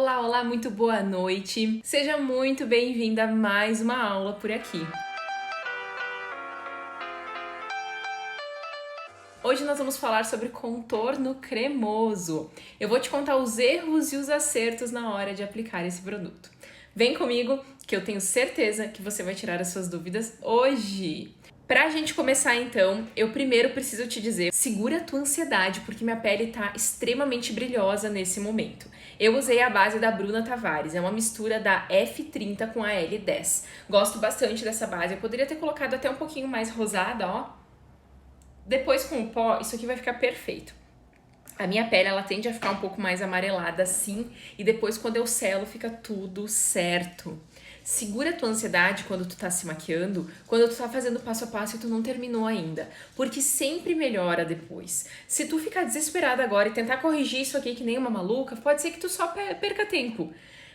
Olá, olá, muito boa noite. Seja muito bem-vinda a mais uma aula por aqui. Hoje nós vamos falar sobre contorno cremoso. Eu vou te contar os erros e os acertos na hora de aplicar esse produto. Vem comigo que eu tenho certeza que você vai tirar as suas dúvidas hoje. Pra gente começar então, eu primeiro preciso te dizer, segura a tua ansiedade porque minha pele tá extremamente brilhosa nesse momento. Eu usei a base da Bruna Tavares, é uma mistura da F30 com a L10. Gosto bastante dessa base, eu poderia ter colocado até um pouquinho mais rosada, ó. Depois com o pó, isso aqui vai ficar perfeito. A minha pele, ela tende a ficar um pouco mais amarelada assim, e depois quando eu selo, fica tudo certo. Segura a tua ansiedade quando tu tá se maquiando, quando tu tá fazendo passo a passo e tu não terminou ainda, porque sempre melhora depois. Se tu ficar desesperada agora e tentar corrigir isso aqui que nem uma maluca, pode ser que tu só perca tempo.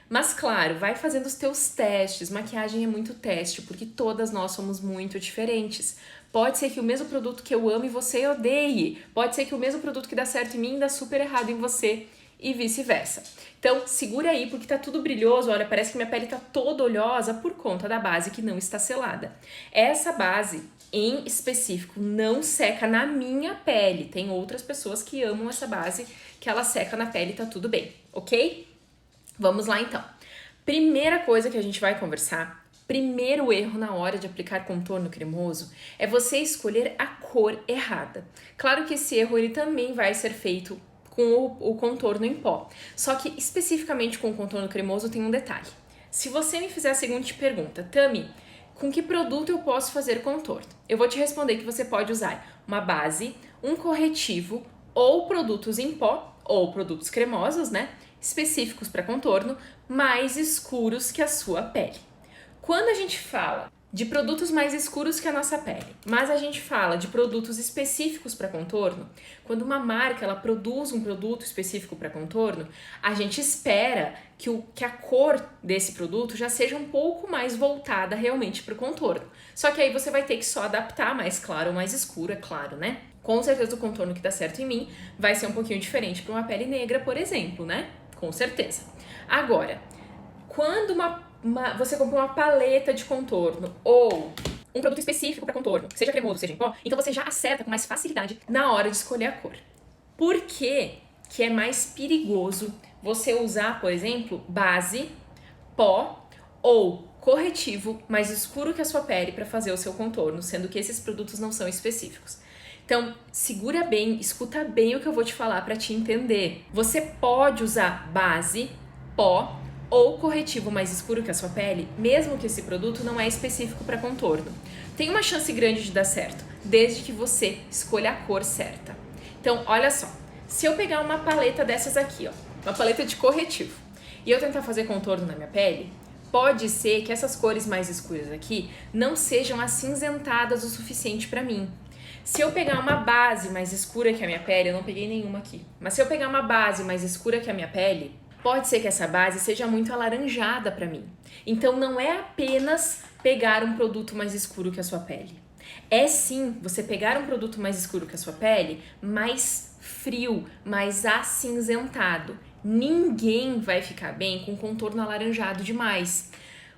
Mas claro, vai fazendo os teus testes, maquiagem é muito teste, porque todas nós somos muito diferentes. Pode ser que o mesmo produto que eu amo e você odeie, pode ser que o mesmo produto que dá certo em mim dá super errado em você e vice-versa. Então, segura aí porque tá tudo brilhoso, olha, parece que minha pele tá toda oleosa por conta da base que não está selada. Essa base, em específico, não seca na minha pele. Tem outras pessoas que amam essa base, que ela seca na pele e tá tudo bem, ok? Vamos lá então. Primeira coisa que a gente vai conversar, primeiro erro na hora de aplicar contorno cremoso é você escolher a cor errada. Claro que esse erro ele também vai ser feito com o contorno em pó. Só que especificamente com o contorno cremoso tem um detalhe. Se você me fizer a seguinte pergunta, Tami, com que produto eu posso fazer contorno? Eu vou te responder que você pode usar uma base, um corretivo ou produtos em pó ou produtos cremosos, né? Específicos para contorno, mais escuros que a sua pele. Quando a gente fala de produtos mais escuros que a nossa pele, mas a gente fala de produtos específicos para contorno, quando uma marca ela produz um produto específico para contorno, a gente espera que a cor desse produto já seja um pouco mais voltada realmente para o contorno. Só que aí você vai ter que só adaptar mais claro ou mais escuro, é claro, né? Com certeza o contorno que dá certo em mim vai ser um pouquinho diferente para uma pele negra, por exemplo, né? Com certeza. Agora, quando você compra uma paleta de contorno ou um produto específico para contorno, seja cremoso, seja em pó, então você já acerta com mais facilidade na hora de escolher a cor. Por que é mais perigoso você usar, por exemplo, base, pó ou corretivo mais escuro que a sua pele para fazer o seu contorno, sendo que esses produtos não são específicos? Então, segura bem, escuta bem o que eu vou te falar para te entender. Você pode usar base, pó ou corretivo mais escuro que a sua pele, mesmo que esse produto não é específico para contorno. Tem uma chance grande de dar certo, desde que você escolha a cor certa. Então, olha só, se eu pegar uma paleta dessas aqui, ó, uma paleta de corretivo, e eu tentar fazer contorno na minha pele, pode ser que essas cores mais escuras aqui não sejam acinzentadas o suficiente para mim. Se eu pegar uma base mais escura que a minha pele, eu não peguei nenhuma aqui, mas se eu pegar uma base mais escura que a minha pele, pode ser que essa base seja muito alaranjada para mim. Então não é apenas pegar um produto mais escuro que a sua pele. É sim você pegar um produto mais escuro que a sua pele, mais frio, mais acinzentado. Ninguém vai ficar bem com contorno alaranjado demais.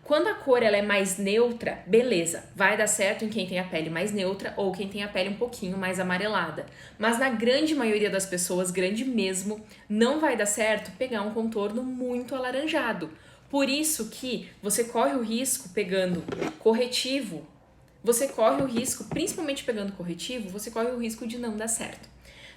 Quando a cor ela é mais neutra, beleza, vai dar certo em quem tem a pele mais neutra ou quem tem a pele um pouquinho mais amarelada. Mas na grande maioria das pessoas, grande mesmo, não vai dar certo pegar um contorno muito alaranjado. Por isso que você corre o risco pegando corretivo, você corre o risco, principalmente pegando corretivo, você corre o risco de não dar certo.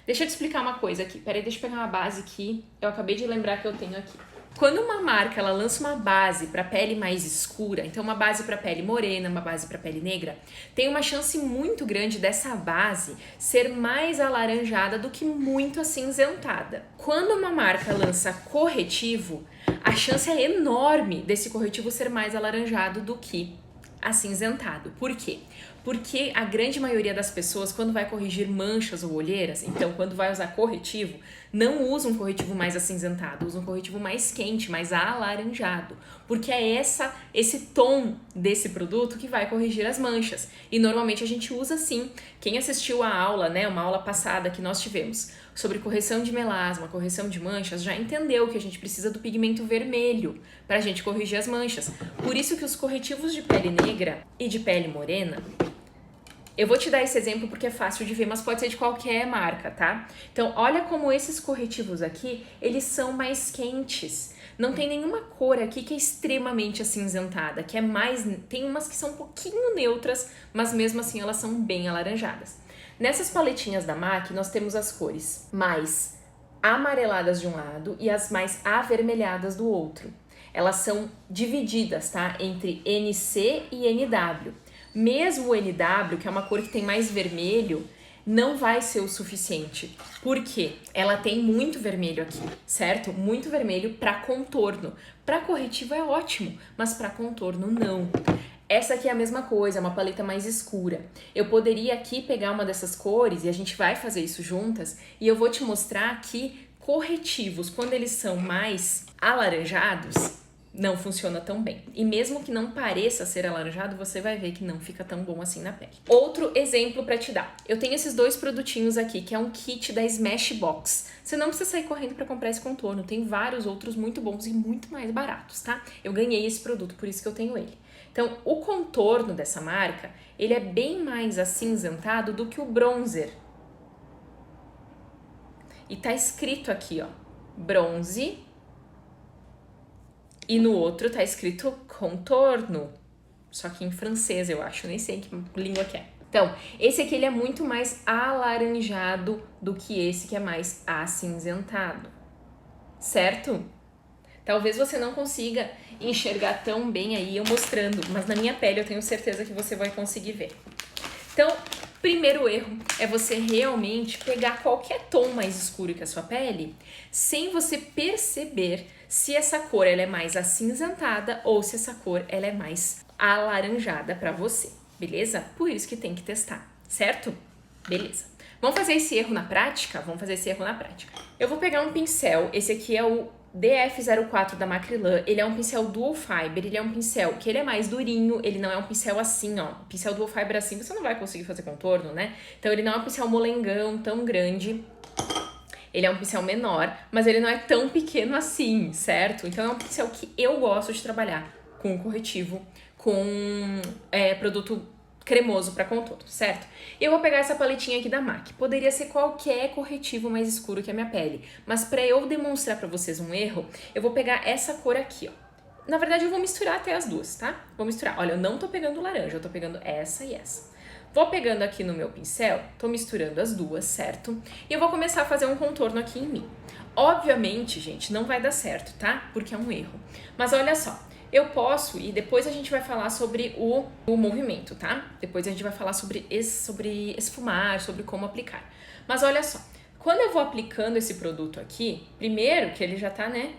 Deixa eu te explicar uma coisa aqui, peraí, deixa eu pegar uma base aqui, eu acabei de lembrar que eu tenho aqui. Quando uma marca ela lança uma base para pele mais escura, então uma base para pele morena, uma base para pele negra, tem uma chance muito grande dessa base ser mais alaranjada do que muito acinzentada. Quando uma marca lança corretivo, a chance é enorme desse corretivo ser mais alaranjado do que acinzentado. Por quê? Porque a grande maioria das pessoas, quando vai corrigir manchas ou olheiras, então quando vai usar corretivo, não usa um corretivo mais acinzentado, usa um corretivo mais quente, mais alaranjado, porque é esse tom desse produto que vai corrigir as manchas. E normalmente a gente usa sim. Quem assistiu a aula, né, uma aula passada que nós tivemos sobre correção de melasma, correção de manchas, já entendeu que a gente precisa do pigmento vermelho para a gente corrigir as manchas. Por isso que os corretivos de pele negra e de pele morena, eu vou te dar esse exemplo porque é fácil de ver, mas pode ser de qualquer marca, tá? Então, olha como esses corretivos aqui, eles são mais quentes. Não tem nenhuma cor aqui que é extremamente acinzentada, que é mais... Tem umas que são um pouquinho neutras, mas mesmo assim elas são bem alaranjadas. Nessas paletinhas da MAC, nós temos as cores mais amareladas de um lado e as mais avermelhadas do outro. Elas são divididas, tá? Entre NC e NW. Mesmo o NW, que é uma cor que tem mais vermelho, não vai ser o suficiente. Por quê? Ela tem muito vermelho aqui, certo? Muito vermelho para contorno. Para corretivo é ótimo, mas para contorno não. Essa aqui é a mesma coisa, é uma paleta mais escura. Eu poderia aqui pegar uma dessas cores, e a gente vai fazer isso juntas, e eu vou te mostrar aqui corretivos, quando eles são mais alaranjados, não funciona tão bem. E mesmo que não pareça ser alaranjado, você vai ver que não fica tão bom assim na pele. Outro exemplo para te dar. Eu tenho esses dois produtinhos aqui, que é um kit da Smashbox. Você não precisa sair correndo para comprar esse contorno. Tem vários outros muito bons e muito mais baratos, tá? Eu ganhei esse produto, por isso que eu tenho ele. Então, o contorno dessa marca, ele é bem mais acinzentado do que o bronzer. E tá escrito aqui, ó, bronze. E no outro tá escrito contorno, só que em francês, eu acho, nem sei que língua que é. Então, esse aqui ele é muito mais alaranjado do que esse que é mais acinzentado, certo? Talvez você não consiga enxergar tão bem aí eu mostrando, mas na minha pele eu tenho certeza que você vai conseguir ver. Então, primeiro erro é você realmente pegar qualquer tom mais escuro que a sua pele, sem você perceber se essa cor ela é mais acinzentada ou se essa cor ela é mais alaranjada para você, beleza? Por isso que tem que testar, certo? Beleza. Vamos fazer esse erro na prática? Vamos fazer esse erro na prática. Eu vou pegar um pincel, esse aqui é o DF04 da Macrylan, ele é um pincel dual fiber, ele é um pincel que ele é mais durinho, ele não é um pincel assim, ó, pincel dual fiber assim você não vai conseguir fazer contorno, né? Então ele não é um pincel molengão tão grande, ele é um pincel menor, mas ele não é tão pequeno assim, certo? Então é um pincel que eu gosto de trabalhar com corretivo, com produto cremoso para contorno, certo? Eu vou pegar essa paletinha aqui da MAC. Poderia ser qualquer corretivo mais escuro que a minha pele, mas para eu demonstrar para vocês um erro, eu vou pegar essa cor aqui, ó. Na verdade, eu vou misturar até as duas, tá? Vou misturar. Olha, eu não tô pegando laranja, eu tô pegando essa e essa. Vou pegando aqui no meu pincel, tô misturando as duas, certo? E eu vou começar a fazer um contorno aqui em mim. Obviamente, gente, não vai dar certo, tá? Porque é um erro. Mas olha só. Eu posso, e depois a gente vai falar sobre o movimento, tá? Depois a gente vai falar sobre esfumar, sobre como aplicar. Mas olha só, quando eu vou aplicando esse produto aqui, primeiro que ele já tá, né?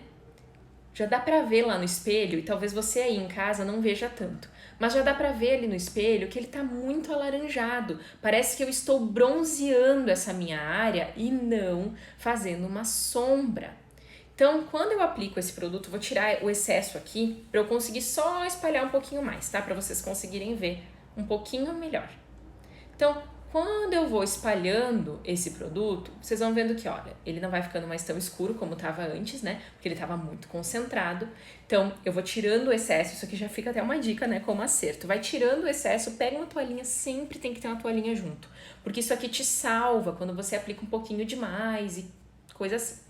Já dá pra ver lá no espelho, e talvez você aí em casa não veja tanto. Mas já dá pra ver ali no espelho que ele tá muito alaranjado. Parece que eu estou bronzeando essa minha área e não fazendo uma sombra. Então, quando eu aplico esse produto, vou tirar o excesso aqui para eu conseguir só espalhar um pouquinho mais, tá? Para vocês conseguirem ver um pouquinho melhor. Então, quando eu vou espalhando esse produto, vocês vão vendo que, olha, ele não vai ficando mais tão escuro como estava antes, né? Porque ele estava muito concentrado. Então, eu vou tirando o excesso, isso aqui já fica até uma dica, né? Como acerto. Vai tirando o excesso, pega uma toalhinha, sempre tem que ter uma toalhinha junto. Porque isso aqui te salva quando você aplica um pouquinho demais e coisa assim.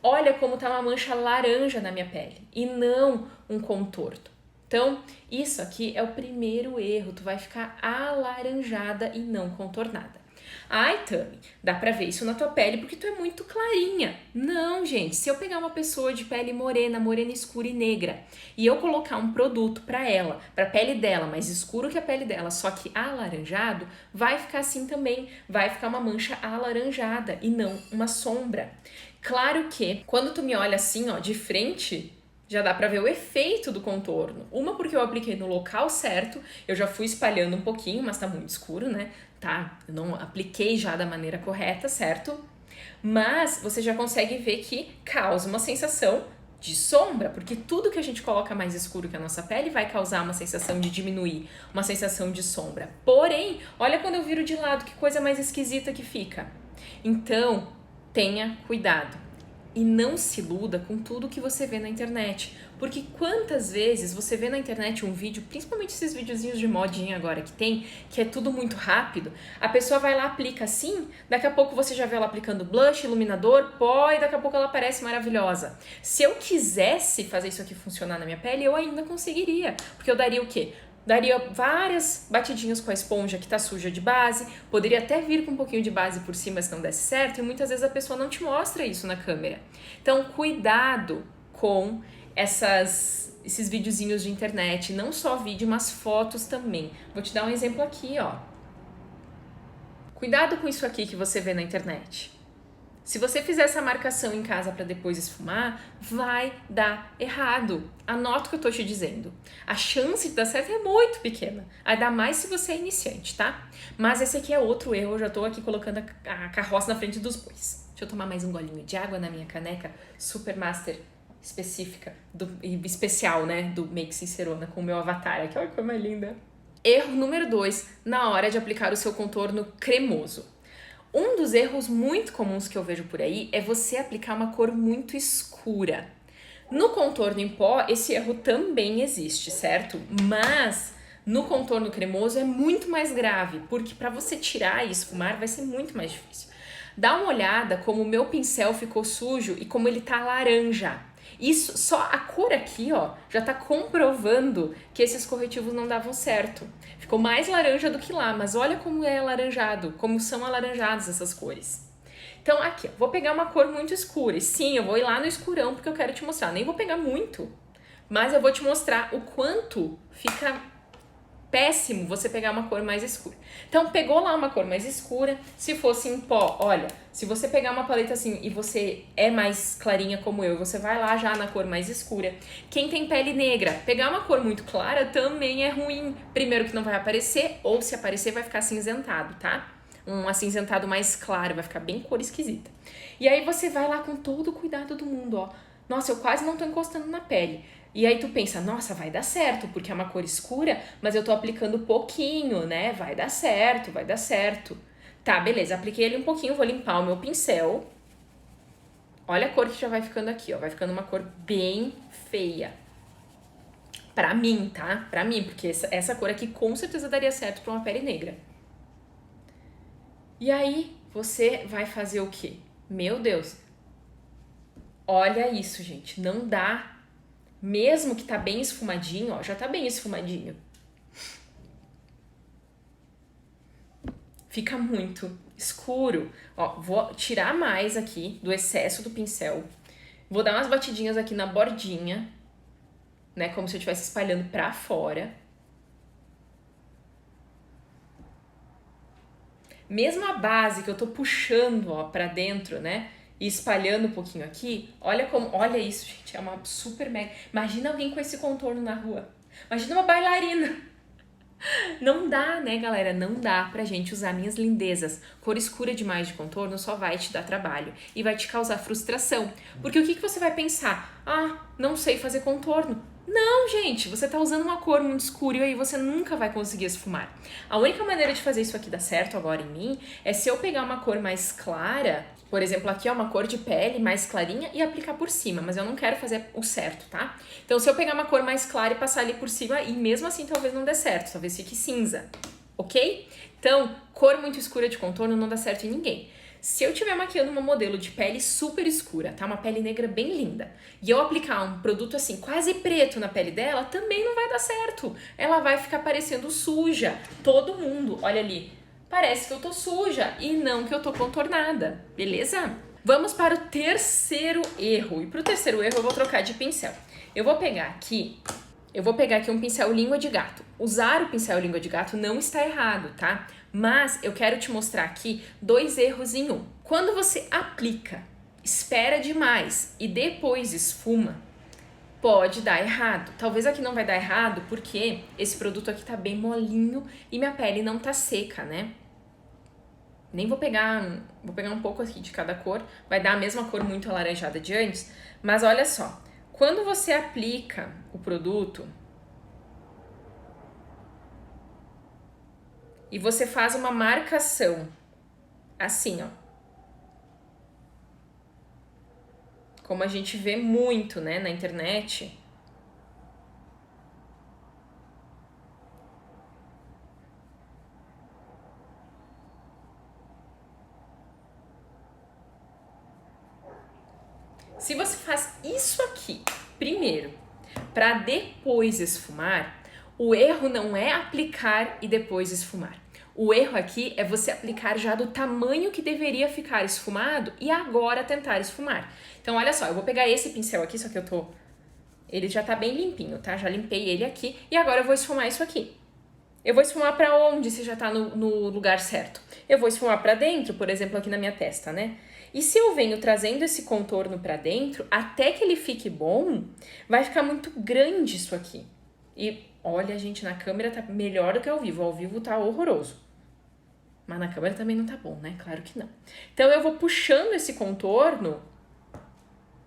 Olha como tá uma mancha laranja na minha pele e não um contorno. Então, isso aqui é o primeiro erro, tu vai ficar alaranjada e não contornada. Ai, Tami, dá pra ver isso na tua pele porque tu é muito clarinha. Não, gente, se eu pegar uma pessoa de pele morena, morena escura e negra, e eu colocar um produto pra ela, pra pele dela, mais escuro que a pele dela, só que alaranjado, vai ficar assim também, vai ficar uma mancha alaranjada e não uma sombra. Claro que, quando tu me olha assim, ó, de frente, Já dá pra ver o efeito do contorno. Uma porque eu apliquei no local certo, eu já fui espalhando um pouquinho, mas tá muito escuro, né? Tá, eu não apliquei já da maneira correta, certo? Mas você já consegue ver que causa uma sensação de sombra, porque tudo que a gente coloca mais escuro que a nossa pele vai causar uma sensação de diminuir, uma sensação de sombra. Porém, olha quando eu viro de lado, que coisa mais esquisita que fica. Então, tenha cuidado. E não se iluda com tudo que você vê na internet. Porque quantas vezes você vê na internet um vídeo, principalmente esses videozinhos de modinha agora que tem, que é tudo muito rápido, a pessoa vai lá, aplica assim, daqui a pouco você já vê ela aplicando blush, iluminador, pó, e daqui a pouco ela parece maravilhosa. Se eu quisesse fazer isso aqui funcionar na minha pele, eu ainda conseguiria. Porque eu daria o quê? Daria várias batidinhas com a esponja que tá suja de base, poderia até vir com um pouquinho de base por cima se não desse certo, e muitas vezes a pessoa não te mostra isso na câmera. Então, cuidado com esses videozinhos de internet, não só vídeo, mas fotos também. Vou te dar um exemplo aqui, ó. Cuidado com isso aqui que você vê na internet. Se você fizer essa marcação em casa para depois esfumar, vai dar errado. Anota o que eu tô te dizendo. A chance de dar certo é muito pequena. Ainda mais se você é iniciante, tá? Mas esse aqui é outro erro, eu já tô aqui colocando a carroça na frente dos bois. Deixa eu tomar mais um golinho de água na minha caneca Super Master específica, especial, né? Do Make Sincerona com o meu avatar aqui. Olha como é linda. Erro número 2, na hora de aplicar o seu contorno cremoso. Um dos erros muito comuns que eu vejo por aí é você aplicar uma cor muito escura. No contorno em pó, esse erro também existe, certo? Mas no contorno cremoso é muito mais grave, porque para você tirar e esfumar vai ser muito mais difícil. Dá uma olhada como o meu pincel ficou sujo e como ele tá laranja. Isso, só a cor aqui, ó, já tá comprovando que esses corretivos não davam certo. Ficou mais laranja do que lá, mas olha como é alaranjado, como são alaranjadas essas cores. Então aqui, ó, vou pegar uma cor muito escura. E sim, eu vou ir lá no escurão porque eu quero te mostrar. Nem vou pegar muito, mas eu vou te mostrar o quanto fica péssimo você pegar uma cor mais escura. Então, pegou lá uma cor mais escura, se fosse em pó, olha, se você pegar uma paleta assim e você é mais clarinha como eu, você vai lá já na cor mais escura. Quem tem pele negra, pegar uma cor muito clara também é ruim. Primeiro que não vai aparecer, ou se aparecer vai ficar acinzentado, tá? Um acinzentado mais claro, vai ficar bem cor esquisita. E aí você vai lá com todo o cuidado do mundo, ó. Nossa, eu quase não tô encostando na pele. E aí tu pensa, nossa, vai dar certo, porque é uma cor escura, mas eu tô aplicando pouquinho, né? Vai dar certo, vai dar certo. Tá, beleza, apliquei ele um pouquinho, vou limpar o meu pincel. Olha a cor que já vai ficando aqui, ó. Vai ficando uma cor bem feia. Pra mim, tá? Pra mim, porque essa cor aqui com certeza daria certo pra uma pele negra. E aí, você vai fazer o quê? Meu Deus. Olha isso, gente. Não dá. Mesmo que tá bem esfumadinho, ó, já tá bem esfumadinho. Fica muito escuro. Ó, vou tirar mais aqui do excesso do pincel. Vou dar umas batidinhas aqui na bordinha, né, como se eu estivesse espalhando pra fora. Mesmo a base que eu tô puxando, ó, pra dentro, né, e espalhando um pouquinho aqui, olha isso, gente, é uma super mega... Imagina alguém com esse contorno na rua. Imagina uma bailarina. Não dá, né, galera? Não dá pra gente usar minhas lindezas. Cor escura demais de contorno só vai te dar trabalho e vai te causar frustração. Porque o que você vai pensar? Ah, não sei fazer contorno. Não, gente, você tá usando uma cor muito escura e aí você nunca vai conseguir esfumar. A única maneira de fazer isso aqui dar certo agora em mim é se eu pegar uma cor mais clara, por exemplo, aqui é uma cor de pele mais clarinha e aplicar por cima, mas eu não quero fazer o certo, tá? Então, se eu pegar uma cor mais clara e passar ali por cima, e mesmo assim talvez não dê certo, talvez fique cinza, ok? Então, cor muito escura de contorno não dá certo em ninguém. Se eu estiver maquiando uma modelo de pele super escura, tá? Uma pele negra bem linda, e eu aplicar um produto assim, quase preto na pele dela, também não vai dar certo. Ela vai ficar parecendo suja. Todo mundo, olha ali, parece que eu tô suja e não que eu tô contornada, beleza? Vamos para o terceiro erro. E pro terceiro erro eu vou trocar de pincel. Eu vou pegar aqui um pincel língua de gato. Usar o pincel língua de gato não está errado, tá? Mas eu quero te mostrar aqui 2 erros em um. Quando você aplica, espera demais e depois esfuma, pode dar errado. Talvez aqui não vai dar errado porque esse produto aqui tá bem molinho e minha pele não tá seca, né? Nem vou pegar um pouco aqui de cada cor, vai dar a mesma cor muito alaranjada de antes, mas olha só, quando você aplica o produto e você faz uma marcação assim, ó, como a gente vê muito, né, na internet, se você faz isso aqui primeiro, para depois esfumar, o erro não é aplicar e depois esfumar. O erro aqui é você aplicar já do tamanho que deveria ficar esfumado e agora tentar esfumar. Então, olha só, eu vou pegar esse pincel aqui, só que ele já tá bem limpinho, tá? Já limpei ele aqui e agora eu vou esfumar isso aqui. Eu vou esfumar para onde se já tá no lugar certo? Eu vou esfumar para dentro, por exemplo, aqui na minha testa, né? E se eu venho trazendo esse contorno para dentro, até que ele fique bom, vai ficar muito grande isso aqui. E olha, gente, na câmera tá melhor do que ao vivo tá horroroso. Mas na câmera também não tá bom, né? Claro que não. Então eu vou puxando esse contorno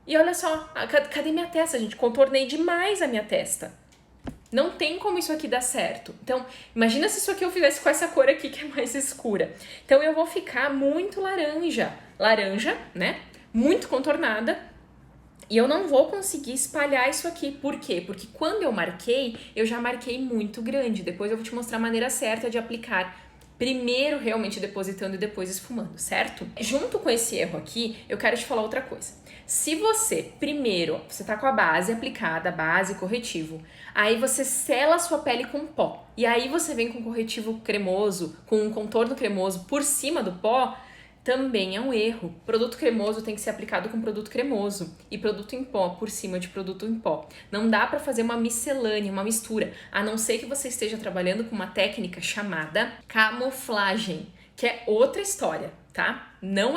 e olha só, cadê minha testa, gente? Contornei demais a minha testa. Não tem como isso aqui dar certo. Então, imagina se isso aqui eu fizesse com essa cor aqui que é mais escura. Então, eu vou ficar muito laranja. Laranja, né? Muito contornada. E eu não vou conseguir espalhar isso aqui. Por quê? Porque quando eu marquei, eu já marquei muito grande. Depois eu vou te mostrar a maneira certa de aplicar. Primeiro realmente depositando e depois esfumando, certo? Junto com esse erro aqui, eu quero te falar outra coisa. Se você, primeiro, você tá com a base aplicada, base, corretivo, aí você sela a sua pele com pó, e aí você vem com corretivo cremoso, com um contorno cremoso por cima do pó, também é um erro. Produto cremoso tem que ser aplicado com produto cremoso e produto em pó por cima de produto em pó. Não dá para fazer uma miscelânea, uma mistura, a não ser que você esteja trabalhando com uma técnica chamada camuflagem, que é outra história, tá? Não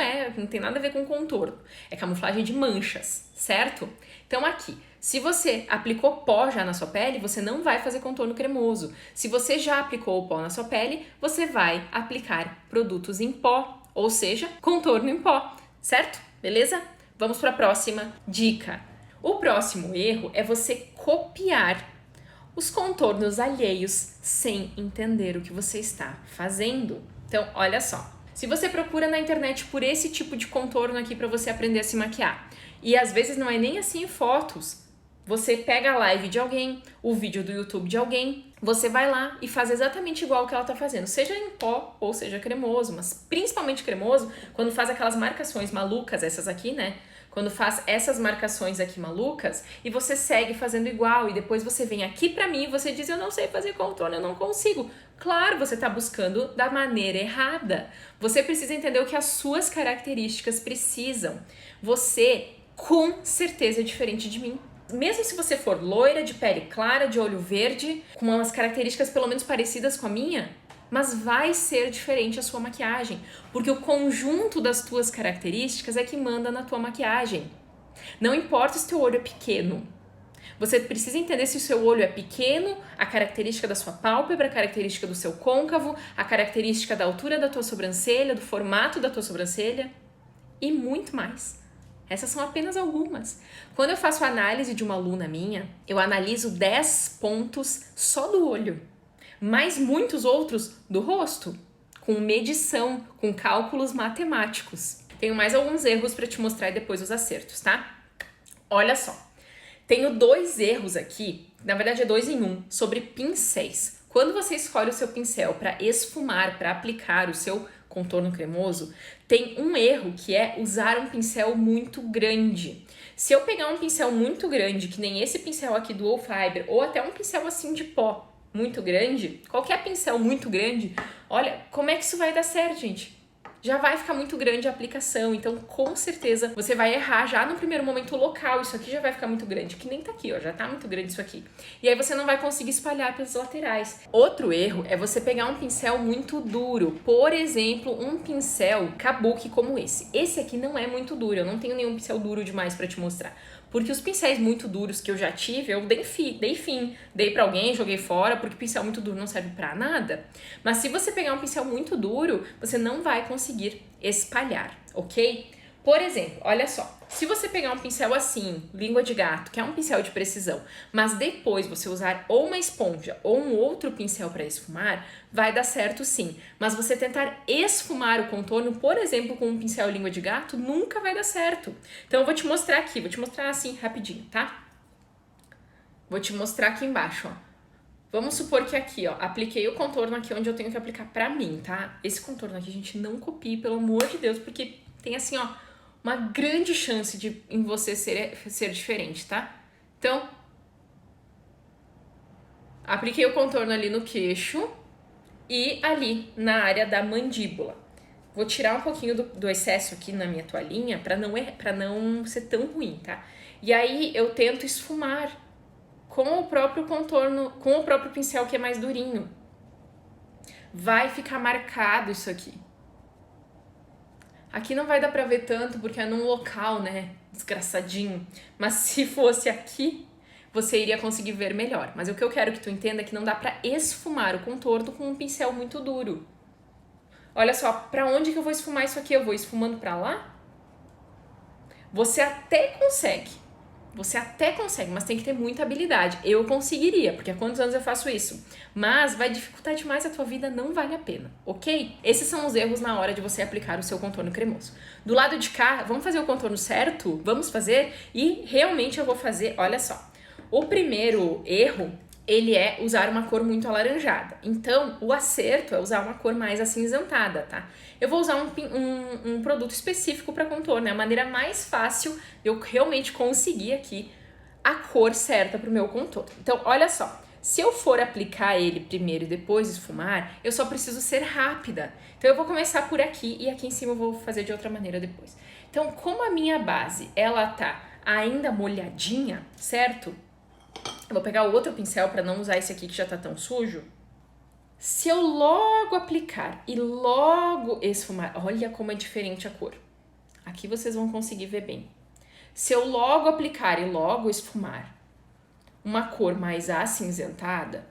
tem nada a ver com contorno. É camuflagem de manchas, certo? Então aqui, se você aplicou pó já na sua pele, você não vai fazer contorno cremoso. Se você já aplicou o pó na sua pele, você vai aplicar produtos em pó, ou seja, contorno em pó, certo? Beleza? Vamos para a próxima dica. O próximo erro é você copiar os contornos alheios sem entender o que você está fazendo. Então, olha só. Se você procura na internet por esse tipo de contorno aqui para você aprender a se maquiar, e às vezes não é nem assim em fotos, você pega a live de alguém, o vídeo do YouTube de alguém, você vai lá e faz exatamente igual que ela tá fazendo, seja em pó ou seja cremoso, mas principalmente cremoso, quando faz aquelas marcações malucas, essas aqui, né? Quando faz essas marcações aqui malucas e você segue fazendo igual e depois você vem aqui pra mim e você diz, eu não sei fazer contorno, eu não consigo. Claro, você tá buscando da maneira errada. Você precisa entender o que as suas características precisam. Você, com certeza, é diferente de mim. Mesmo se você for loira, de pele clara, de olho verde, com umas características pelo menos parecidas com a minha, mas vai ser diferente a sua maquiagem, porque o conjunto das tuas características é que manda na tua maquiagem. Não importa se teu olho é pequeno. Você precisa entender se o seu olho é pequeno, a característica da sua pálpebra, a característica do seu côncavo, a característica da altura da tua sobrancelha, do formato da tua sobrancelha e muito mais. Essas são apenas algumas. Quando eu faço análise de uma aluna minha, eu analiso 10 pontos só do olho, mais muitos outros do rosto, com medição, com cálculos matemáticos. Tenho mais alguns erros para te mostrar e depois os acertos, tá? Olha só, tenho 2 erros aqui, na verdade é 2 em 1, sobre pincéis. Quando você escolhe o seu pincel para esfumar, para aplicar o seu contorno cremoso, tem um erro que é usar um pincel muito grande. Se eu pegar um pincel muito grande, que nem esse pincel aqui do Fiber, ou até um pincel assim de pó muito grande, qualquer pincel muito grande, olha, como é que isso vai dar certo, gente? Já vai ficar muito grande a aplicação, então com certeza você vai errar já no primeiro momento local, isso aqui já vai ficar muito grande, que nem tá aqui, ó, já tá muito grande isso aqui. E aí você não vai conseguir espalhar pelas laterais. Outro erro é você pegar um pincel muito duro, por exemplo, um pincel kabuki como esse. Esse aqui não é muito duro, eu não tenho nenhum pincel duro demais pra te mostrar. Porque os pincéis muito duros que eu já tive, eu dei fim. Dei pra alguém, joguei fora, porque pincel muito duro não serve pra nada. Mas se você pegar um pincel muito duro, você não vai conseguir espalhar, ok? Por exemplo, olha só, se você pegar um pincel assim, língua de gato, que é um pincel de precisão, mas depois você usar ou uma esponja ou um outro pincel para esfumar, vai dar certo sim. Mas você tentar esfumar o contorno, por exemplo, com um pincel língua de gato, nunca vai dar certo. Então eu vou te mostrar aqui, vou te mostrar assim rapidinho, tá? Vou te mostrar aqui embaixo, ó. Vamos supor que aqui, ó, apliquei o contorno aqui onde eu tenho que aplicar pra mim, tá? Esse contorno aqui, gente, não copie, pelo amor de Deus, porque tem assim, ó, uma grande chance de em você ser diferente, tá? Então, apliquei o contorno ali no queixo e ali na área da mandíbula. Vou tirar um pouquinho do excesso aqui na minha toalhinha pra não ser tão ruim, tá? E aí eu tento esfumar com o próprio contorno, com o próprio pincel que é mais durinho. Vai ficar marcado isso aqui. Aqui não vai dar pra ver tanto porque é num local, né, desgraçadinho. Mas se fosse aqui, você iria conseguir ver melhor. Mas o que eu quero que tu entenda é que não dá pra esfumar o contorno com um pincel muito duro. Olha só, pra onde que eu vou esfumar isso aqui? Eu vou esfumando pra lá? Você até consegue, mas tem que ter muita habilidade. Eu conseguiria, porque há quantos anos eu faço isso? Mas vai dificultar demais a tua vida, não vale a pena, ok? Esses são os erros na hora de você aplicar o seu contorno cremoso. Do lado de cá, vamos fazer o contorno certo? Vamos fazer? E realmente eu vou fazer, olha só. O primeiro erro, ele é usar uma cor muito alaranjada. Então, o acerto é usar uma cor mais acinzentada, tá? Eu vou usar um produto específico para contorno, é a maneira mais fácil de eu realmente conseguir aqui a cor certa para o meu contorno. Então, olha só, se eu for aplicar ele primeiro e depois esfumar, eu só preciso ser rápida. Então, eu vou começar por aqui e aqui em cima eu vou fazer de outra maneira depois. Então, como a minha base, ela tá ainda molhadinha, certo? Eu vou pegar o outro pincel para não usar esse aqui que já tá tão sujo. Se eu logo aplicar e logo esfumar, olha como é diferente a cor. Aqui vocês vão conseguir ver bem. Se eu logo aplicar e logo esfumar uma cor mais acinzentada,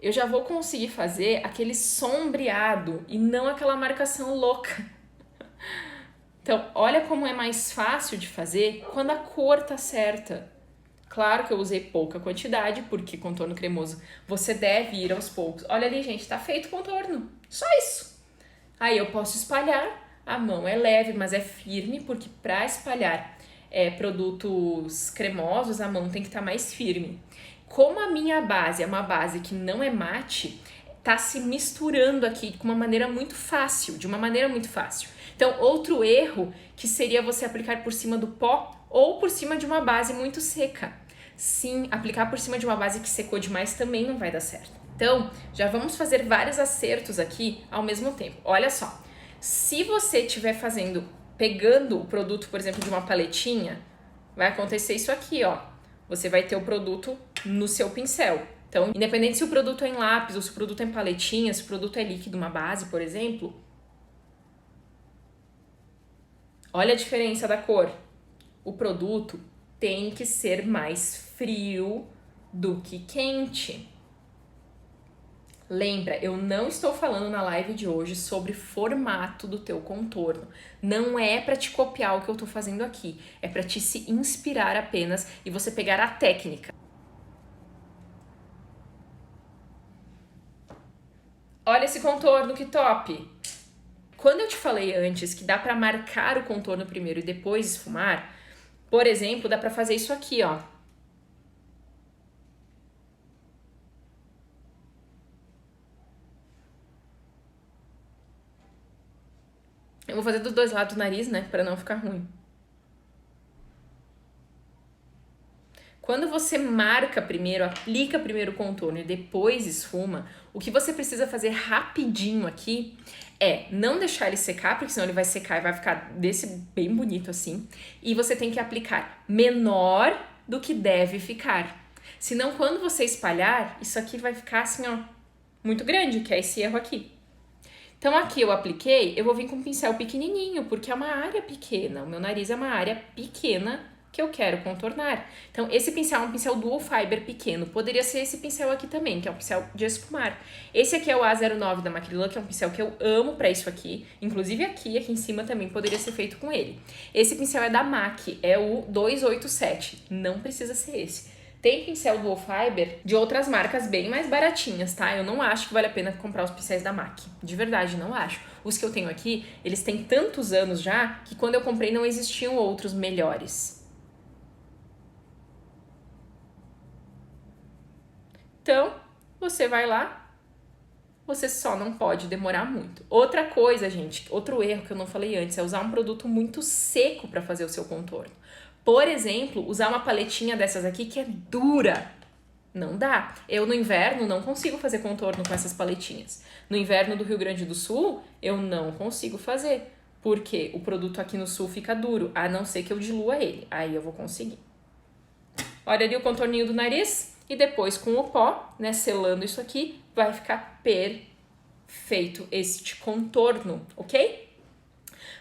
eu já vou conseguir fazer aquele sombreado e não aquela marcação louca. Então, olha como é mais fácil de fazer quando a cor tá certa. Claro que eu usei pouca quantidade, porque contorno cremoso você deve ir aos poucos. Olha ali, gente, tá feito o contorno. Só isso. Aí eu posso espalhar. A mão é leve, mas é firme, porque para espalhar produtos cremosos, a mão tem que estar mais firme. Como a minha base é uma base que não é mate, tá se misturando aqui de uma maneira muito fácil. Então, outro erro que seria você aplicar por cima do pó ou por cima de uma base muito seca. Sim, aplicar por cima de uma base que secou demais também não vai dar certo. Então, já vamos fazer vários acertos aqui ao mesmo tempo. Olha só, se você estiver pegando o produto, por exemplo, de uma paletinha, vai acontecer isso aqui, ó. Você vai ter o produto no seu pincel. Então, independente se o produto é em lápis ou se o produto é em paletinha, se o produto é líquido, uma base, por exemplo, olha a diferença da cor. O produto tem que ser mais frio do que quente. Lembra, eu não estou falando na live de hoje sobre formato do teu contorno. Não é para te copiar o que eu tô fazendo aqui. É para te se inspirar apenas e você pegar a técnica. Olha esse contorno, que top! Quando eu te falei antes que dá para marcar o contorno primeiro e depois esfumar, por exemplo, dá pra fazer isso aqui, ó. Eu vou fazer dos dois lados do nariz, né, pra não ficar ruim. Quando você marca primeiro, aplica primeiro o contorno e depois esfuma, o que você precisa fazer rapidinho aqui é não deixar ele secar, porque senão ele vai secar e vai ficar desse bem bonito assim. E você tem que aplicar menor do que deve ficar. Senão, quando você espalhar, isso aqui vai ficar assim, ó, muito grande, que é esse erro aqui. Então, aqui eu apliquei, eu vou vir com um pincel pequenininho, porque é uma área pequena. O meu nariz é uma área pequena que eu quero contornar. Então, esse pincel é um pincel dual fiber pequeno. Poderia ser esse pincel aqui também, que é um pincel de esfumar. Esse aqui é o A09 da Macrylan, que é um pincel que eu amo pra isso aqui. Inclusive aqui em cima também poderia ser feito com ele. Esse pincel é da MAC, é o 287. Não precisa ser esse. Tem pincel dual fiber de outras marcas bem mais baratinhas, tá? Eu não acho que vale a pena comprar os pincéis da MAC. De verdade, não acho. Os que eu tenho aqui, eles têm tantos anos já que quando eu comprei não existiam outros melhores. Então, você vai lá, você só não pode demorar muito. Outra coisa, gente, outro erro que eu não falei antes, é usar um produto muito seco para fazer o seu contorno. Por exemplo, usar uma paletinha dessas aqui que é dura. Não dá. Eu no inverno não consigo fazer contorno com essas paletinhas. No inverno do Rio Grande do Sul, eu não consigo fazer. Porque o produto aqui no sul fica duro, a não ser que eu dilua ele. Aí eu vou conseguir. Olha ali o contorninho do nariz. E depois com o pó, né, selando isso aqui, vai ficar perfeito este contorno, ok?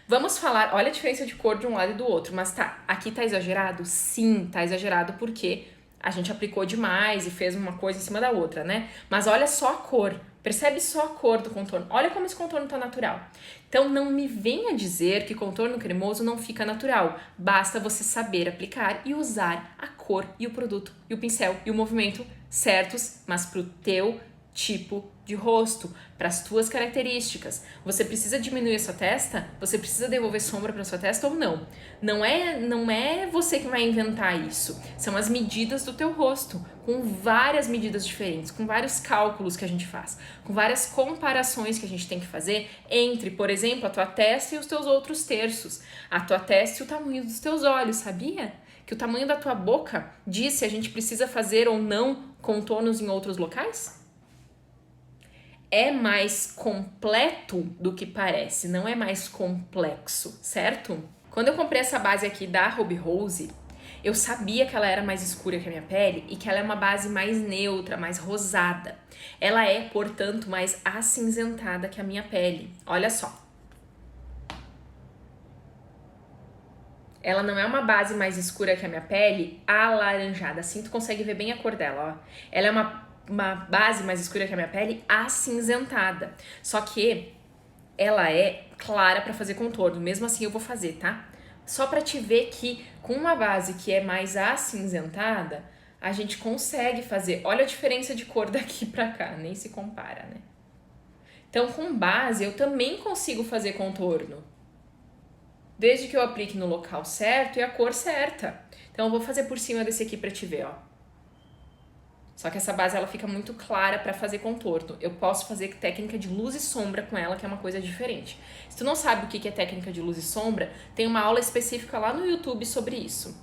Vamos falar, olha a diferença de cor de um lado e do outro, mas tá, aqui tá exagerado? Sim, tá exagerado porque a gente aplicou demais e fez uma coisa em cima da outra, né? Mas olha só a cor, percebe só a cor do contorno, olha como esse contorno tá natural. Então não me venha dizer que contorno cremoso não fica natural, basta você saber aplicar e usar a cor e o produto e o pincel e o movimento certos, mas pro teu tipo de rosto, para as tuas características. Você precisa diminuir a sua testa? Você precisa devolver sombra para sua testa ou não? Não é você que vai inventar isso. São as medidas do teu rosto, com várias medidas diferentes, com vários cálculos que a gente faz, com várias comparações que a gente tem que fazer entre, por exemplo, a tua testa e os teus outros terços, a tua testa e o tamanho dos teus olhos, sabia? Que o tamanho da tua boca diz se a gente precisa fazer ou não contornos em outros locais? É mais completo do que parece, não é mais complexo, certo? Quando eu comprei essa base aqui da Ruby Rose, eu sabia que ela era mais escura que a minha pele e que ela é uma base mais neutra, mais rosada. Ela é, portanto, mais acinzentada que a minha pele. Olha só. Ela não é uma base mais escura que a minha pele, alaranjada. Assim tu consegue ver bem a cor dela, ó. Ela é uma base mais escura que a minha pele, acinzentada. Só que ela é clara para fazer contorno. Mesmo assim eu vou fazer, tá? Só para te ver que com uma base que é mais acinzentada, a gente consegue fazer. Olha a diferença de cor daqui pra cá, nem se compara, né? Então com base eu também consigo fazer contorno. Desde que eu aplique no local certo e a cor certa. Então eu vou fazer por cima desse aqui pra te ver, ó. Só que essa base ela fica muito clara para fazer contorno. Eu posso fazer técnica de luz e sombra com ela, que é uma coisa diferente. Se tu não sabe o que é técnica de luz e sombra, tem uma aula específica lá no YouTube sobre isso.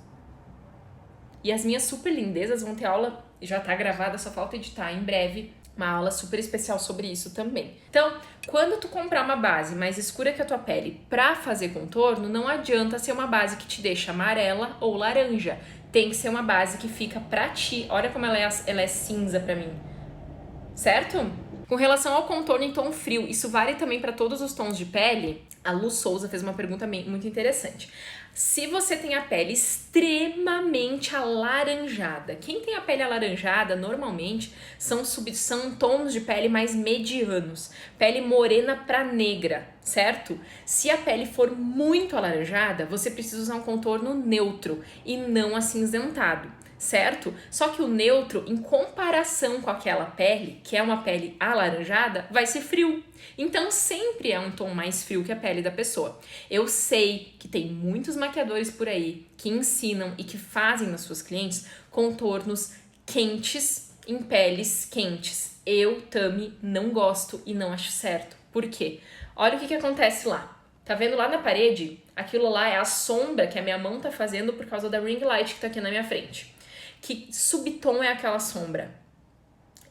E as minhas super lindezas vão ter aula, já tá gravada, só falta editar em breve, uma aula super especial sobre isso também. Então, quando tu comprar uma base mais escura que a tua pele pra fazer contorno, não adianta ser uma base que te deixa amarela ou laranja. Tem que ser uma base que fica pra ti. Olha como ela é cinza pra mim. Certo? Com relação ao contorno em tom frio, isso vale também para todos os tons de pele. A Lu Souza fez uma pergunta muito interessante. Se você tem a pele extremamente alaranjada, quem tem a pele alaranjada normalmente são tons de pele mais medianos, pele morena para negra, certo? Se a pele for muito alaranjada, você precisa usar um contorno neutro e não acinzentado, certo? Só que o neutro, em comparação com aquela pele, que é uma pele alaranjada, vai ser frio. Então sempre é um tom mais frio que a pele da pessoa. Eu sei que tem muitos maquiadores por aí que ensinam e que fazem nas suas clientes contornos quentes em peles quentes. Eu, Tami, não gosto e não acho certo. Por quê? Olha o que acontece lá. Tá vendo lá na parede? Aquilo lá é a sombra que a minha mão tá fazendo por causa da ring light que tá aqui na minha frente. Que subtom é aquela sombra?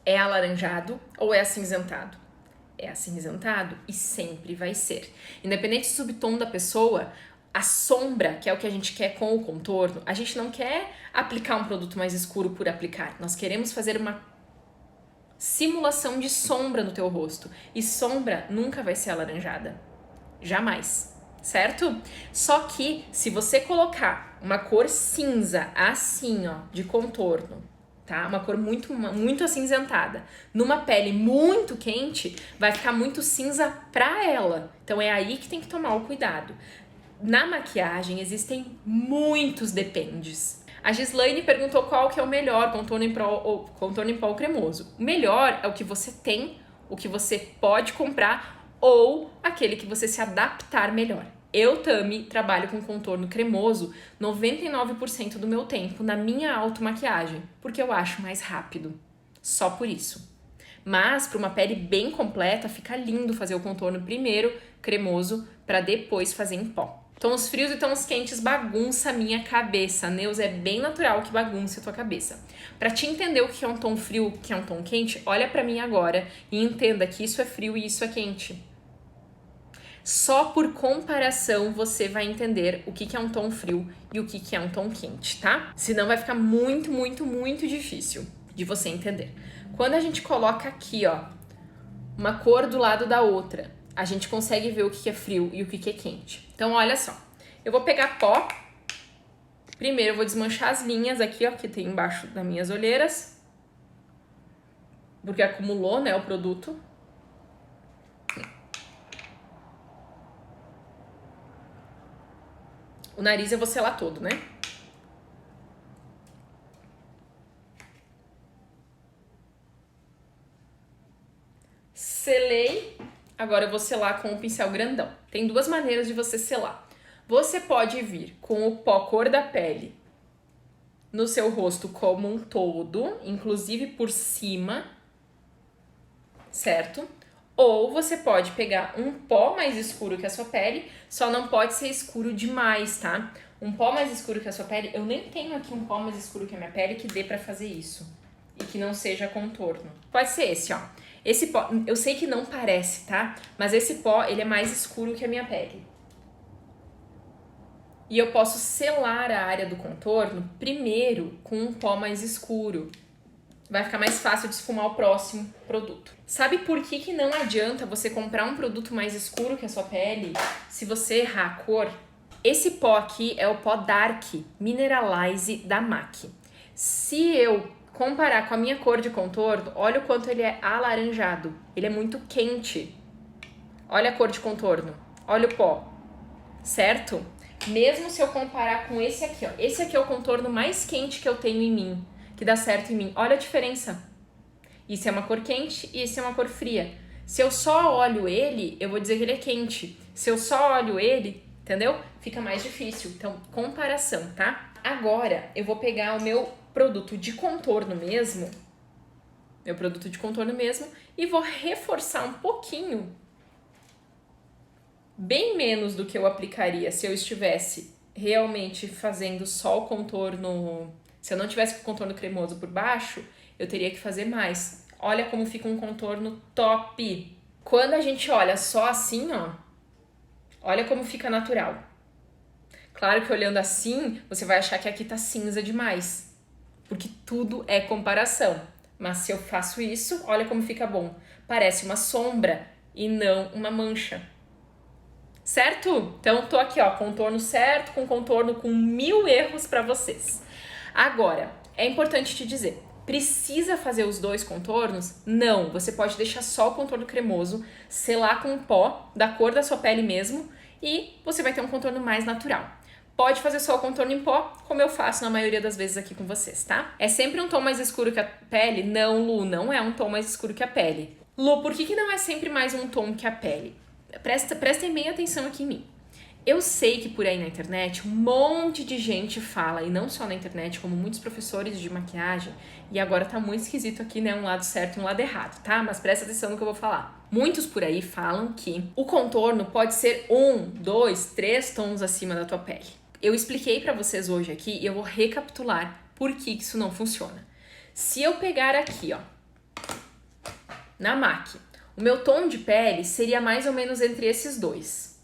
É alaranjado ou é acinzentado? É acinzentado e sempre vai ser. Independente do subtom da pessoa, a sombra, que é o que a gente quer com o contorno, a gente não quer aplicar um produto mais escuro por aplicar. Nós queremos fazer uma simulação de sombra no teu rosto. E sombra nunca vai ser alaranjada. Jamais. certo? Só que se você colocar uma cor cinza assim, ó, de contorno, tá? Uma cor muito acinzentada, numa pele muito quente, vai ficar muito cinza pra ela. Então é aí que tem que tomar o cuidado. Na maquiagem existem muitos dependes. A Gislaine perguntou qual que é o melhor, contorno em pó ou cremoso. O melhor é o que você tem, o que você pode comprar ou aquele que você se adaptar melhor. Eu, Tami, trabalho com contorno cremoso 99% do meu tempo na minha automaquiagem, porque eu acho mais rápido. Só por isso. Mas para uma pele bem completa, fica lindo fazer o contorno primeiro cremoso para depois fazer em pó. Tons frios e tons quentes bagunça a minha cabeça. Neus, é bem natural que bagunce a tua cabeça. Para te entender o que é um tom frio, o que é um tom quente, olha para mim agora e entenda que isso é frio e isso é quente. Só por comparação você vai entender o que é um tom frio e o que é um tom quente, tá? Senão vai ficar muito difícil de você entender. Quando a gente coloca aqui, ó, uma cor do lado da outra, a gente consegue ver o que é frio e o que é quente. Então, olha só. Eu vou pegar pó. Primeiro, eu vou desmanchar as linhas aqui, ó, que tem embaixo das minhas olheiras. Porque acumulou, né, o produto. O nariz eu vou selar todo, né? Selei. Agora eu vou selar com o pincel grandão. Tem duas maneiras de você selar. Você pode vir com o pó cor da pele no seu rosto como um todo, inclusive por cima, certo? Ou você pode pegar um pó mais escuro que a sua pele, só não pode ser escuro demais, tá? Um pó mais escuro que a sua pele, eu nem tenho aqui um pó mais escuro que a minha pele que dê pra fazer isso. E que não seja contorno. Pode ser esse, ó. Esse pó, eu sei que não parece, tá? Mas esse pó, ele é mais escuro que a minha pele. E eu posso selar a área do contorno primeiro com um pó mais escuro. Vai ficar mais fácil de esfumar o próximo produto. Sabe por que não adianta você comprar um produto mais escuro que a sua pele se você errar a cor? Esse pó aqui é o pó Dark Mineralize da MAC. Se eu comparar com a minha cor de contorno, olha o quanto ele é alaranjado. Ele é muito quente. Olha a cor de contorno. Olha o pó. Certo? Mesmo se eu comparar com esse aqui, ó. Esse aqui é o contorno mais quente que eu tenho em mim. Que dá certo em mim. Olha a diferença. Isso é uma cor quente e esse é uma cor fria. Se eu só olho ele, eu vou dizer que ele é quente. Se eu só olho ele, entendeu? Fica mais difícil. Então, comparação, tá? Agora, eu vou pegar o meu produto de contorno mesmo, e vou reforçar um pouquinho, bem menos do que eu aplicaria se eu estivesse realmente fazendo só o contorno. Se eu não tivesse com o contorno cremoso por baixo, eu teria que fazer mais. Olha como fica um contorno top! Quando a gente olha só assim, ó, olha como fica natural. Claro que olhando assim, você vai achar que aqui tá cinza demais, porque tudo é comparação. Mas se eu faço isso, olha como fica bom. Parece uma sombra e não uma mancha. Certo? Então, tô aqui, ó, contorno certo, com contorno com 1000 erros pra vocês. Agora, é importante te dizer, precisa fazer os dois contornos? Não, você pode deixar só o contorno cremoso, selar com pó da cor da sua pele mesmo e você vai ter um contorno mais natural. Pode fazer só o contorno em pó, como eu faço na maioria das vezes aqui com vocês, tá? É sempre um tom mais escuro que a pele? Não, Lu, não é um tom mais escuro que a pele. Lu, por que não é sempre mais um tom que a pele? Prestem bem atenção aqui em mim. Eu sei que por aí na internet um monte de gente fala, e não só na internet, como muitos professores de maquiagem, e agora tá muito esquisito aqui, né? Um lado certo e um lado errado, tá? Mas presta atenção no que eu vou falar. Muitos por aí falam que o contorno pode ser 1, 2, 3 tons acima da tua pele. Eu expliquei pra vocês hoje aqui e eu vou recapitular por que isso não funciona. Se eu pegar aqui, ó, na MAC, o meu tom de pele seria mais ou menos entre esses dois.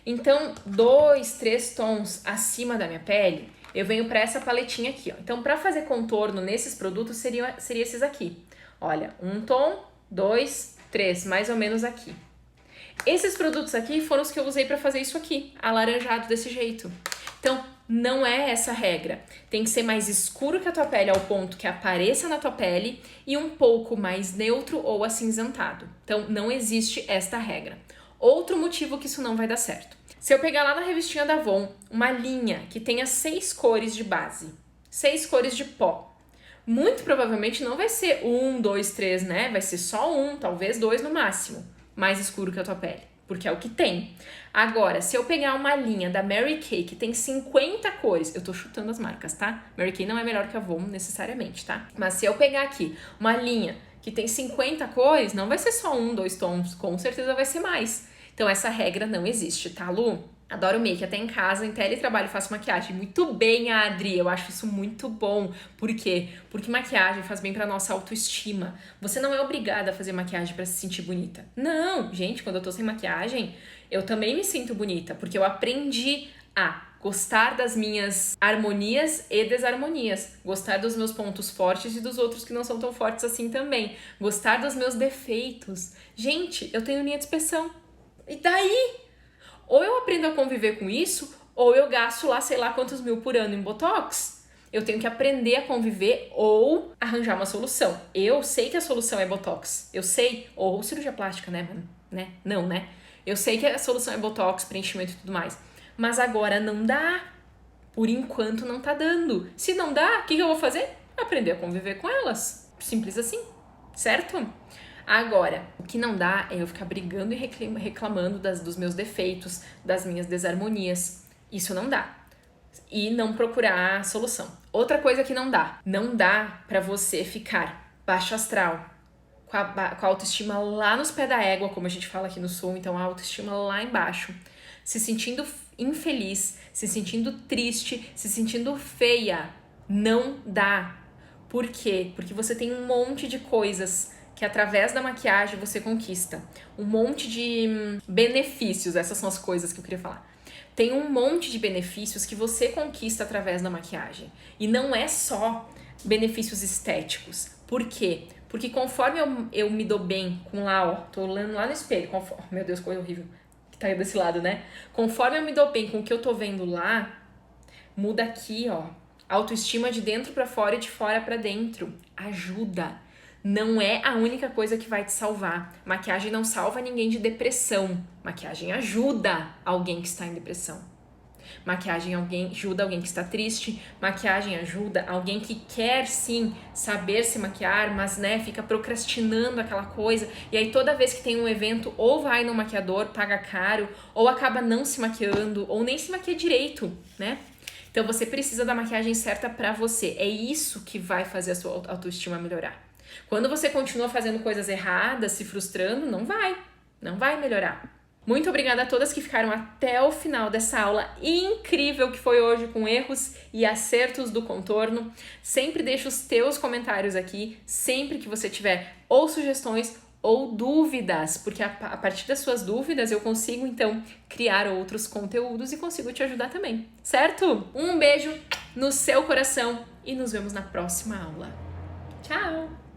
Então, 2, 3 tons acima da minha pele, eu venho para essa paletinha aqui, ó. Então, para fazer contorno nesses produtos, seria esses aqui. Olha, 1 tom, 2, 3, mais ou menos aqui. Esses produtos aqui foram os que eu usei para fazer isso aqui, alaranjado desse jeito. Então, não é essa a regra. Tem que ser mais escuro que a tua pele ao ponto que apareça na tua pele e um pouco mais neutro ou acinzentado. Então, não existe esta regra. Outro motivo que isso não vai dar certo. Se eu pegar lá na revistinha da Avon uma linha que tenha 6 cores de base, 6 cores de pó, muito provavelmente não vai ser 1, 2, 3, né? Vai ser só 1, talvez 2 no máximo, mais escuro que a tua pele, porque é o que tem. Agora, se eu pegar uma linha da Mary Kay que tem 50 cores, eu tô chutando as marcas, tá? Mary Kay não é melhor que a Avon necessariamente, tá? Mas se eu pegar aqui uma linha que tem 50 cores, não vai ser só 1, 2 tons, com certeza vai ser mais. Então essa regra não existe, tá, Lu? Adoro make, até em casa, em teletrabalho faço maquiagem. Muito bem, Adri, eu acho isso muito bom. Por quê? Porque maquiagem faz bem pra nossa autoestima. Você não é obrigada a fazer maquiagem pra se sentir bonita. Não, gente, quando eu tô sem maquiagem, eu também me sinto bonita, porque eu aprendi a gostar das minhas harmonias e desarmonias, gostar dos meus pontos fortes e dos outros que não são tão fortes assim também, gostar dos meus defeitos. Gente, eu tenho linha de expressão. E daí? Ou eu aprendo a conviver com isso, ou eu gasto lá, sei lá quantos mil por ano em Botox. Eu tenho que aprender a conviver ou arranjar uma solução. Eu sei que a solução é Botox. Eu sei, ou cirurgia plástica, né? Não, né? Eu sei que a solução é Botox, preenchimento e tudo mais. Mas agora não dá. Por enquanto não tá dando. Se não dá, o que eu vou fazer? Aprender a conviver com elas. Simples assim, certo? Agora, o que não dá é eu ficar brigando e reclamando dos meus defeitos, das minhas desarmonias. Isso não dá. E não procurar solução. Outra coisa que não dá. Não dá pra você ficar baixo astral, com a autoestima lá nos pés da égua, como a gente fala aqui no sul, então a autoestima lá embaixo, se sentindo infeliz, se sentindo triste, se sentindo feia. Não dá. Por quê? Porque você tem um monte de coisas que através da maquiagem você conquista. Um monte de benefícios, essas são as coisas que eu queria falar. Tem um monte de benefícios que você conquista através da maquiagem. E não é só benefícios estéticos. Por quê? Porque conforme eu me dou bem com lá, ó, tô olhando lá no espelho, meu Deus, coisa horrível que tá aí desse lado, né? Conforme eu me dou bem com o que eu tô vendo lá, muda aqui, ó, autoestima de dentro pra fora e de fora pra dentro. Ajuda. Não é a única coisa que vai te salvar. Maquiagem não salva ninguém de depressão. Maquiagem ajuda alguém que está em depressão. Maquiagem ajuda alguém que está triste. Maquiagem ajuda alguém que quer sim saber se maquiar, mas né, fica procrastinando aquela coisa. E aí toda vez que tem um evento, ou vai no maquiador, paga caro, ou acaba não se maquiando, ou nem se maquia direito, né? Então você precisa da maquiagem certa pra você. É isso que vai fazer a sua autoestima melhorar. Quando você continua fazendo coisas erradas, se frustrando, não vai melhorar. Muito obrigada a todas que ficaram até o final dessa aula incrível que foi hoje com erros e acertos do contorno. Sempre deixa os teus comentários aqui, sempre que você tiver ou sugestões ou dúvidas, porque a partir das suas dúvidas eu consigo então criar outros conteúdos e consigo te ajudar também, certo? Um beijo no seu coração e nos vemos na próxima aula. Tchau!